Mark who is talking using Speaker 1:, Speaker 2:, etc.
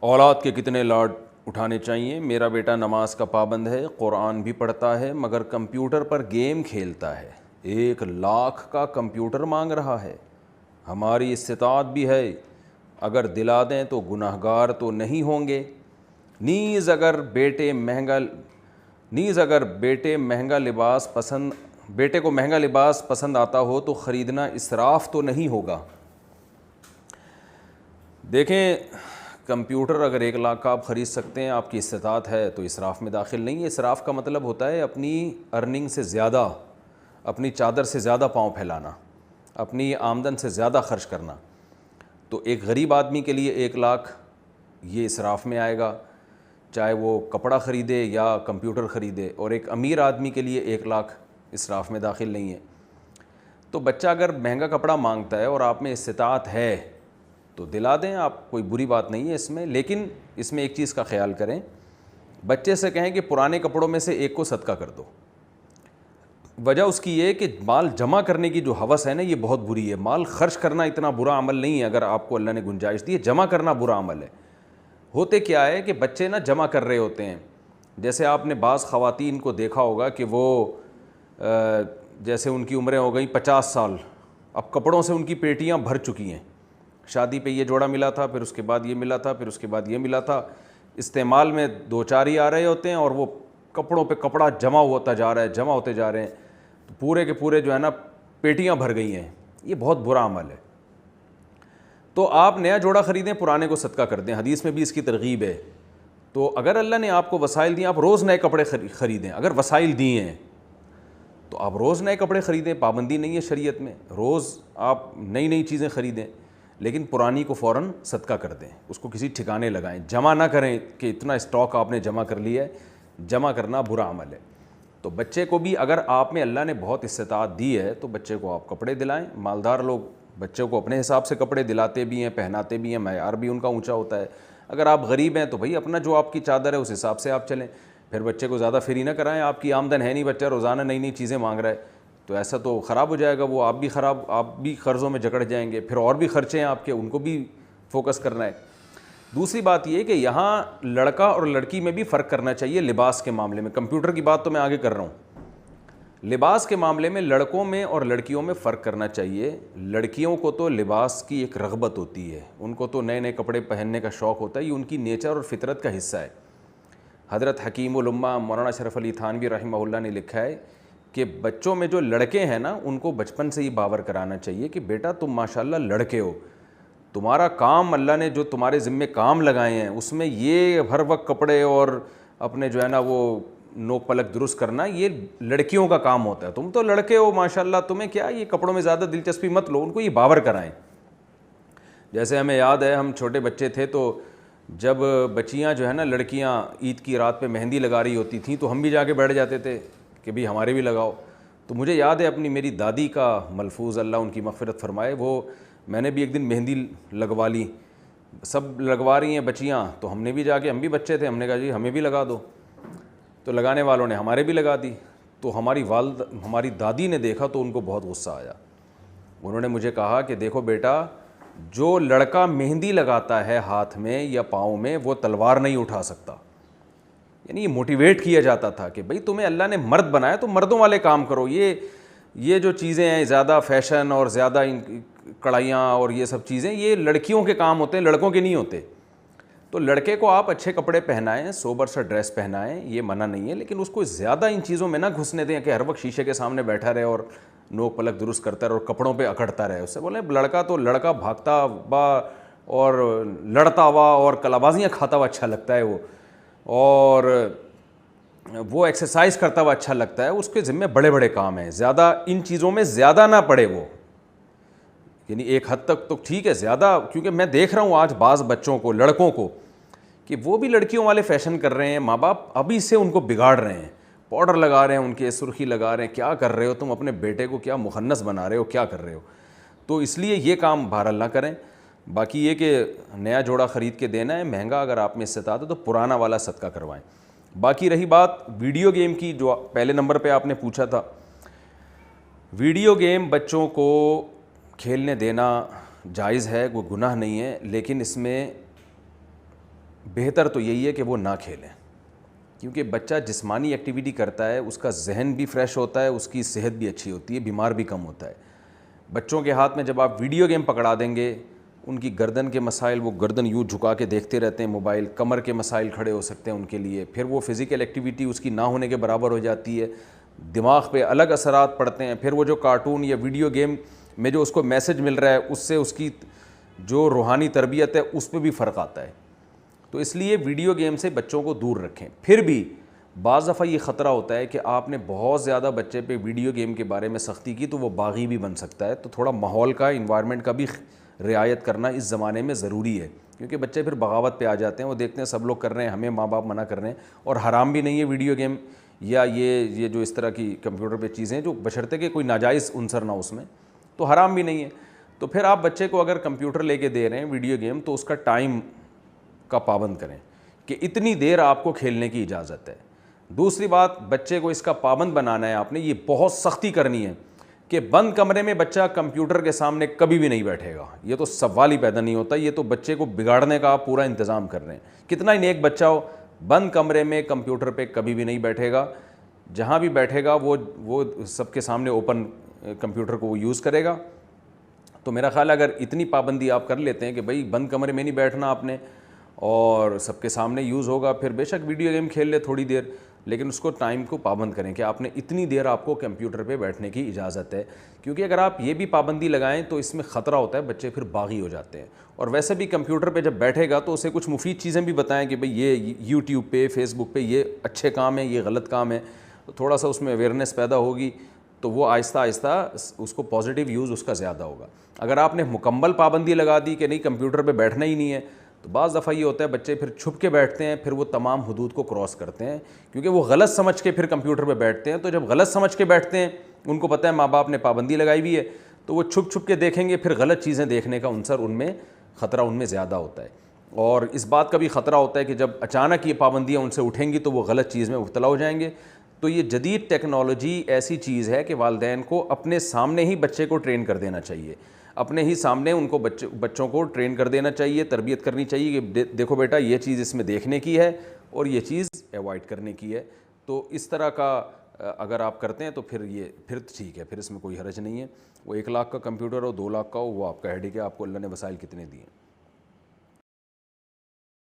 Speaker 1: اولاد کے کتنے لاڈ اٹھانے چاہیے؟ میرا بیٹا نماز کا پابند ہے، قرآن بھی پڑھتا ہے، مگر کمپیوٹر پر گیم کھیلتا ہے۔ 1 لاکھ کا کمپیوٹر مانگ رہا ہے۔ ہماری استطاعت بھی ہے، اگر دلا دیں تو گناہگار تو نہیں ہوں گے۔ نیز اگر بیٹے کو مہنگا لباس پسند آتا ہو تو خریدنا اسراف تو نہیں ہوگا؟ دیکھیں، کمپیوٹر اگر 1 لاکھ کا آپ خرید سکتے ہیں، آپ کی استطاعت ہے، تو اسراف میں داخل نہیں ہے۔ اسراف کا مطلب ہوتا ہے اپنی ارننگ سے زیادہ، اپنی چادر سے زیادہ پاؤں پھیلانا، اپنی آمدن سے زیادہ خرچ کرنا۔ تو ایک غریب آدمی کے لیے 1 لاکھ یہ اسراف میں آئے گا، چاہے وہ کپڑا خریدے یا کمپیوٹر خریدے، اور ایک امیر آدمی کے لیے 1 لاکھ اسراف میں داخل نہیں ہے۔ تو بچہ اگر مہنگا کپڑا مانگتا ہے اور آپ میں استطاعت ہے تو دلا دیں آپ، کوئی بری بات نہیں ہے اس میں۔ لیکن اس میں ایک چیز کا خیال کریں، بچے سے کہیں کہ پرانے کپڑوں میں سے ایک کو صدقہ کر دو۔ وجہ اس کی یہ کہ مال جمع کرنے کی جو ہوس ہے نا، یہ بہت بری ہے۔ مال خرچ کرنا اتنا برا عمل نہیں ہے، اگر آپ کو اللہ نے گنجائش دی ہے، جمع کرنا برا عمل ہے۔ ہوتے کیا ہے کہ بچے نا جمع کر رہے ہوتے ہیں، جیسے آپ نے بعض خواتین کو دیکھا ہوگا کہ وہ جیسے ان کی عمریں ہو گئیں 50 سال، اب کپڑوں سے ان کی پیٹیاں بھر چکی ہیں۔ شادی پہ یہ جوڑا ملا تھا، پھر اس کے بعد یہ ملا تھا، پھر اس کے بعد یہ ملا تھا، استعمال میں 2-4 ہی آ رہے ہوتے ہیں، اور وہ کپڑوں پہ کپڑا جمع ہوتا جا رہا ہے، جمع ہوتے جا رہے ہیں، تو پورے کے پورے جو ہے نا پیٹیاں بھر گئی ہیں۔ یہ بہت برا عمل ہے۔ تو آپ نیا جوڑا خریدیں، پرانے کو صدقہ کر دیں، حدیث میں بھی اس کی ترغیب ہے۔ تو اگر اللہ نے آپ کو وسائل دیے، آپ روز نئے کپڑے خریدیں۔ اگر وسائل دیے ہیں تو آپ روز نئے کپڑے خریدیں، پابندی نہیں ہے شریعت میں، روز آپ نئی نئی چیزیں خریدیں، لیکن پرانی کو فوراً صدقہ کر دیں، اس کو کسی ٹھکانے لگائیں۔ جمع نہ کریں کہ اتنا اسٹاک آپ نے جمع کر لیا ہے، جمع کرنا برا عمل ہے۔ تو بچے کو بھی اگر آپ میں اللہ نے بہت استطاعت دی ہے تو بچے کو آپ کپڑے دلائیں۔ مالدار لوگ بچوں کو اپنے حساب سے کپڑے دلاتے بھی ہیں، پہناتے بھی ہیں، معیار بھی ان کا اونچا ہوتا ہے۔ اگر آپ غریب ہیں تو بھائی اپنا جو آپ کی چادر ہے اس حساب سے آپ چلیں، پھر بچے کو زیادہ فری نہ کرائیں۔ آپ کی آمدن ہے نہیں، بچہ روزانہ نئی نئی چیزیں مانگ رہا ہے، تو ایسا تو خراب ہو جائے گا، وہ آپ بھی قرضوں میں جکڑ جائیں گے، پھر اور بھی خرچے ہیں آپ کے، ان کو بھی فوکس کرنا ہے۔ دوسری بات یہ کہ یہاں لڑکا اور لڑکی میں بھی فرق کرنا چاہیے لباس کے معاملے میں۔ کمپیوٹر کی بات تو میں آگے کر رہا ہوں، لباس کے معاملے میں لڑکوں میں اور لڑکیوں میں فرق کرنا چاہیے۔ لڑکیوں کو تو لباس کی ایک رغبت ہوتی ہے، ان کو تو نئے نئے کپڑے پہننے کا شوق ہوتا ہے، یہ ان کی نیچر اور فطرت کا حصہ ہے۔ حضرت حکیم الامہ مولانا اشرف علی تھانوی رحمہ اللہ نے لکھا ہے کہ بچوں میں جو لڑکے ہیں نا، ان کو بچپن سے ہی باور کرانا چاہیے کہ بیٹا تم ماشاءاللہ لڑکے ہو، تمہارا کام اللہ نے جو تمہارے ذمے کام لگائے ہیں اس میں یہ ہر وقت کپڑے اور اپنے جو ہے نا وہ نوک پلک درست کرنا، یہ لڑکیوں کا کام ہوتا ہے۔ تم تو لڑکے ہو ماشاءاللہ، تمہیں کیا یہ کپڑوں میں زیادہ دلچسپی مت لو، ان کو یہ باور کرائیں۔ جیسے ہمیں یاد ہے، ہم چھوٹے بچے تھے تو جب بچیاں جو ہے نا لڑکیاں عید کی رات پہ مہندی لگا رہی ہوتی تھیں تو ہم بھی جا کے بیٹھ جاتے تھے کہ بھی ہمارے بھی لگاؤ۔ تو مجھے یاد ہے اپنی میری دادی کا ملفوظ، اللہ ان کی مغفرت فرمائے، وہ میں نے بھی ایک دن مہندی لگوا لی، سب لگوا رہی ہیں بچیاں، تو ہم نے بھی جا کے، ہم بھی بچے تھے، ہم نے کہا جی ہمیں بھی لگا دو، تو لگانے والوں نے ہمارے بھی لگا دی۔ تو ہماری دادی نے دیکھا تو ان کو بہت غصہ آیا، انہوں نے مجھے کہا کہ دیکھو بیٹا، جو لڑکا مہندی لگاتا ہے ہاتھ میں یا پاؤں میں وہ تلوار نہیں اٹھا سکتا۔ یعنی یہ موٹیویٹ کیا جاتا تھا کہ بھئی تمہیں اللہ نے مرد بنایا تو مردوں والے کام کرو، یہ جو چیزیں ہیں زیادہ فیشن اور زیادہ کڑھائیاں اور یہ سب چیزیں یہ لڑکیوں کے کام ہوتے ہیں، لڑکوں کے نہیں ہوتے۔ تو لڑکے کو آپ اچھے کپڑے پہنائیں، سوبر سا ڈریس پہنائیں، یہ منع نہیں ہے، لیکن اس کو زیادہ ان چیزوں میں نہ گھسنے دیں کہ ہر وقت شیشے کے سامنے بیٹھا رہے اور نوک پلک درست کرتا رہے اور کپڑوں پہ اکڑتا رہے۔ اس سے بولیں لڑکا تو لڑکا بھاگتا ہوا اور لڑتا ہوا اور کلابازیاں کھاتا ہوا اچھا لگتا ہے، اور وہ ایکسرسائز کرتا ہوا اچھا لگتا ہے، اس کے ذمہ بڑے بڑے کام ہیں، زیادہ ان چیزوں میں زیادہ نہ پڑے وہ۔ یعنی ایک حد تک تو ٹھیک ہے زیادہ، کیونکہ میں دیکھ رہا ہوں آج بعض بچوں کو، لڑکوں کو، کہ وہ بھی لڑکیوں والے فیشن کر رہے ہیں، ماں باپ ابھی سے ان کو بگاڑ رہے ہیں، پاؤڈر لگا رہے ہیں، ان کے سرخی لگا رہے ہیں، کیا کر رہے ہو تم، اپنے بیٹے کو کیا مخنث بنا رہے ہو، کیا کر رہے ہو؟ تو اس لیے یہ کام بہرحال نہ کریں۔ باقی یہ کہ نیا جوڑا خرید کے دینا ہے، مہنگا اگر آپ میں استطاعت ہے تو پرانا والا صدقہ کروائیں۔ باقی رہی بات ویڈیو گیم کی، جو پہلے نمبر پہ آپ نے پوچھا تھا، ویڈیو گیم بچوں کو کھیلنے دینا جائز ہے، کوئی گناہ نہیں ہے، لیکن اس میں بہتر تو یہی ہے کہ وہ نہ کھیلیں، کیونکہ بچہ جسمانی ایکٹیویٹی کرتا ہے، اس کا ذہن بھی فریش ہوتا ہے، اس کی صحت بھی اچھی ہوتی ہے، بیمار بھی کم ہوتا ہے۔ بچوں کے ہاتھ میں جب آپ ویڈیو گیم پکڑا دیں گے، ان کی گردن کے مسائل، وہ گردن یوں جھکا کے دیکھتے رہتے ہیں موبائل، کمر کے مسائل کھڑے ہو سکتے ہیں ان کے لیے، پھر وہ فزیکل ایکٹیویٹی اس کی نہ ہونے کے برابر ہو جاتی ہے، دماغ پہ الگ اثرات پڑتے ہیں، پھر وہ جو کارٹون یا ویڈیو گیم میں جو اس کو میسج مل رہا ہے اس سے اس کی جو روحانی تربیت ہے اس پہ بھی فرق آتا ہے۔ تو اس لیے ویڈیو گیم سے بچوں کو دور رکھیں۔ پھر بھی بعض دفعہ یہ خطرہ ہوتا ہے کہ آپ نے بہت زیادہ بچے پہ ویڈیو گیم کے بارے میں سختی کی تو وہ باغی بھی بن سکتا ہے، تو تھوڑا ماحول کا، انوائرمنٹ کا بھی رعایت کرنا اس زمانے میں ضروری ہے، کیونکہ بچے پھر بغاوت پہ آ جاتے ہیں، وہ دیکھتے ہیں سب لوگ کر رہے ہیں، ہمیں ماں باپ منع کر رہے ہیں، اور حرام بھی نہیں ہے ویڈیو گیم یا یہ جو اس طرح کی کمپیوٹر پہ چیزیں جو بشرطے کہ کوئی ناجائز عنصر نہ اس میں، تو حرام بھی نہیں ہے۔ تو پھر آپ بچے کو اگر کمپیوٹر لے کے دے رہے ہیں ویڈیو گیم، تو اس کا ٹائم کا پابند کریں کہ اتنی دیر آپ کو کھیلنے کی اجازت ہے۔ دوسری بات، بچے کو اس کا پابند بنانا ہے، آپ نے یہ بہت سختی کرنی ہے کہ بند کمرے میں بچہ کمپیوٹر کے سامنے کبھی بھی نہیں بیٹھے گا، یہ تو سوال ہی پیدا نہیں ہوتا، یہ تو بچے کو بگاڑنے کا آپ پورا انتظام کر رہے ہیں۔ کتنا ہی نیک بچہ ہو، بند کمرے میں کمپیوٹر پہ کبھی بھی نہیں بیٹھے گا، جہاں بھی بیٹھے گا وہ سب کے سامنے اوپن کمپیوٹر کو وہ یوز کرے گا۔ تو میرا خیال ہے اگر اتنی پابندی آپ کر لیتے ہیں کہ بھائی بند کمرے میں نہیں بیٹھنا آپ نے اور سب کے سامنے یوز ہوگا، پھر بے شک ویڈیو گیم کھیل لے تھوڑی دیر، لیکن اس کو ٹائم کو پابند کریں کہ آپ نے اتنی دیر آپ کو کمپیوٹر پہ بیٹھنے کی اجازت ہے، کیونکہ اگر آپ یہ بھی پابندی لگائیں تو اس میں خطرہ ہوتا ہے، بچے پھر باغی ہو جاتے ہیں۔ اور ویسے بھی کمپیوٹر پہ جب بیٹھے گا تو اسے کچھ مفید چیزیں بھی بتائیں کہ بھئی یہ یوٹیوب پہ، فیس بک پہ یہ اچھے کام ہیں، یہ غلط کام ہے، تو تھوڑا سا اس میں اویئرنیس پیدا ہوگی، تو وہ آہستہ آہستہ اس کو پازیٹیو یوز اس کا زیادہ ہوگا۔ اگر آپ نے مکمل پابندی لگا دی کہ نہیں کمپیوٹر پہ بیٹھنا ہی نہیں ہے، تو بعض دفعہ یہ ہوتا ہے بچے پھر چھپ کے بیٹھتے ہیں، پھر وہ تمام حدود کو کراس کرتے ہیں، کیونکہ وہ غلط سمجھ کے پھر کمپیوٹر پہ بیٹھتے ہیں۔ تو جب غلط سمجھ کے بیٹھتے ہیں، ان کو پتہ ہے ماں باپ نے پابندی لگائی ہوئی ہے، تو وہ چھپ چھپ کے دیکھیں گے، پھر غلط چیزیں دیکھنے کا عنصر ان میں، خطرہ ان میں زیادہ ہوتا ہے۔ اور اس بات کا بھی خطرہ ہوتا ہے کہ جب اچانک یہ پابندیاں ان سے اٹھیں گی تو وہ غلط چیز میں مبتلا ہو جائیں گے۔ تو یہ جدید ٹیکنالوجی ایسی چیز ہے کہ والدین کو اپنے سامنے ہی بچے کو ٹرین کر دینا چاہیے، اپنے ہی سامنے ان کو بچوں کو ٹرین کر دینا چاہیے، تربیت کرنی چاہیے کہ دیکھو بیٹا یہ چیز اس میں دیکھنے کی ہے اور یہ چیز ایوائڈ کرنے کی ہے۔ تو اس طرح کا اگر آپ کرتے ہیں تو پھر ٹھیک ہے، پھر اس میں کوئی حرج نہیں ہے۔ وہ 1 لاکھ کا کمپیوٹر ہو، 2 لاکھ کا ہو، وہ آپ کا ہیڈک ہے، آپ کو اللہ نے وسائل کتنے دیے ہیں۔